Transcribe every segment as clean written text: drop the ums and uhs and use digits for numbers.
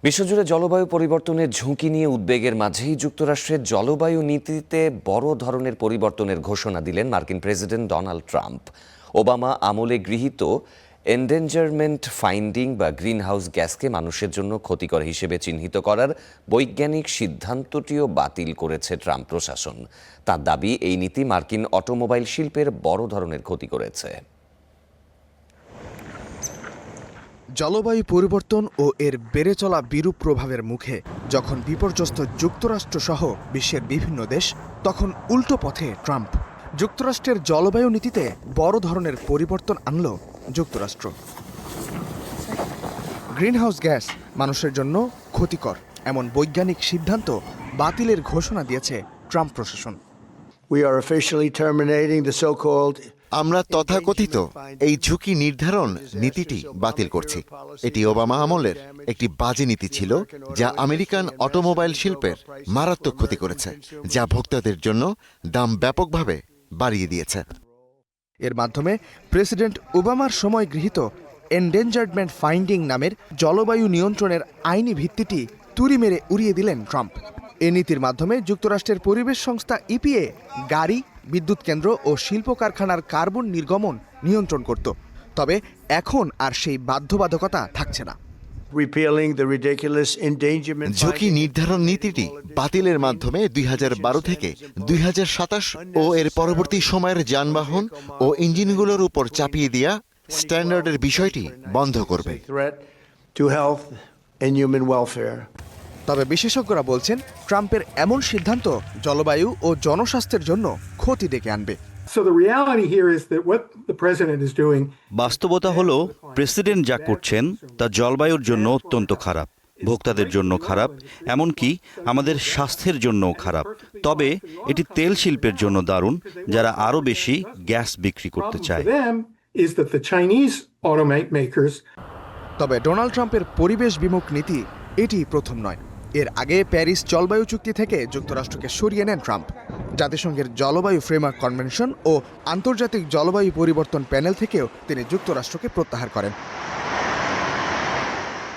বিশ্বজুড়ে জলবায়ু পরিবর্তনের ঝুঁকি নিয়ে উদ্বেগের মাঝেই যুক্তরাষ্ট্রের জলবায়ু নীতিতে বড় ধরনের পরিবর্তনের ঘোষণা দিলেন মার্কিন প্রেসিডেন্ট ডোনাল্ড ট্রাম্প। ওবামা আমলে গৃহীত এন্ডেঞ্জারমেন্ট ফাইন্ডিং বা গ্রিনহাউস গ্যাসকে মানুষের জন্য ক্ষতিকর হিসেবে চিহ্নিত করার বৈজ্ঞানিক সিদ্ধান্তটিও বাতিল করেছে ট্রাম্প প্রশাসন। তার দাবি, এই নীতি মার্কিন অটোমোবাইল শিল্পের বড় ধরনের ক্ষতি করেছে। জলবায়ু পরিবর্তন ও এর বেড়ে চলা বিরূপ প্রভাবের মুখে যখন বিপর্যস্ত যুক্তরাষ্ট্রসহ বিশ্বের বিভিন্ন দেশ, তখন উল্টো পথে ট্রাম্প। যুক্তরাষ্ট্রের জলবায়ু নীতিতে বড় ধরনের পরিবর্তন আনল যুক্তরাষ্ট্র। গ্রিনহাউস গ্যাস মানুষের জন্য ক্ষতিকর এমন বৈজ্ঞানিক সিদ্ধান্ত বাতিলের ঘোষণা দিয়েছে ট্রাম্প প্রশাসন। আমরা তথাকথিত এই ঝুঁকি নির্ধারণ নীতিটি বাতিল করছি। এটি ওবামা আমলের একটি বাজে নীতি ছিল, যা আমেরিকান অটোমোবাইল শিল্পের মারাত্মক ক্ষতি করেছে, যা ভোক্তাদের জন্য দাম ব্যাপকভাবে বাড়িয়ে দিয়েছে। এর মাধ্যমে প্রেসিডেন্ট ওবামার সময় গৃহীত এন্ডেঞ্জারমেন্ট ফাইন্ডিং নামের জলবায়ু নিয়ন্ত্রণের আইনি ভিত্তিটি তুড়ি মেরে উড়িয়ে দিলেন ট্রাম্প। এ নীতির মাধ্যমে যুক্তরাষ্ট্রের পরিবেশ সংস্থা ইপিএ গাড়ি, বিদ্যুৎ কেন্দ্র ও শিল্প কারখানার কার্বন নির্গমন নিয়ন্ত্রণ করত। তবে এখন আর সেই বাধ্যবাধকতা থাকছে না। ঝুঁকি নির্ধারণ নীতিটি বাতিলের মাধ্যমে 2012 থেকে 2027 ও এর পরবর্তী সময়ের যানবাহন ও ইঞ্জিনগুলোর উপর চাপিয়ে দেয়া স্ট্যান্ডার্ডের বিষয়টি বন্ধ করবে। তবে বিশেষজ্ঞরা বলছেন, ট্রাম্পের এমন সিদ্ধান্ত জলবায়ু ও জনস্বাস্থ্যের জন্য ক্ষতি ডেকে আনবে। বাস্তবতা হলো, প্রেসিডেন্ট যা করছেন তা জলবায়ুর জন্য অত্যন্ত খারাপ, ভোক্তাদের জন্য খারাপ, এমনকি আমাদের স্বাস্থ্যের জন্যও খারাপ। তবে এটি তেল শিল্পের জন্য দারুণ, যারা আরও বেশি গ্যাস বিক্রি করতে চায়। তবে ডোনাল্ড ট্রাম্পের পরিবেশ বিমুখ নীতি এটি প্রথম নয়। এর আগে প্যারিস জলবায়ু চুক্তি থেকে যুক্তরাষ্ট্রকে সরিয়ে নেন ট্রাম্প। জাতিসংঘের জলবায়ু ফ্রেমওয়ার্ক কনভেনশন ও আন্তর্জাতিক জলবায়ু পরিবর্তন প্যানেল থেকেও তিনি যুক্তরাষ্ট্রকে প্রত্যাহার করেন।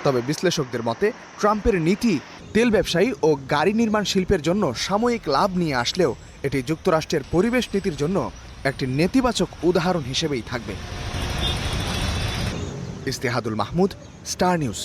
তবে বিশ্লেষকদের মতে, ট্রাম্পের নীতি তেল ব্যবসায়ী ও গাড়ি নির্মাণ শিল্পের জন্য সাময়িক লাভ নিয়ে আসলেও এটি যুক্তরাষ্ট্রের পরিবেশ নীতির জন্য একটি নেতিবাচক উদাহরণ হিসেবেই থাকবে। ইস্তেহাদুল মাহমুদ, স্টার নিউজ।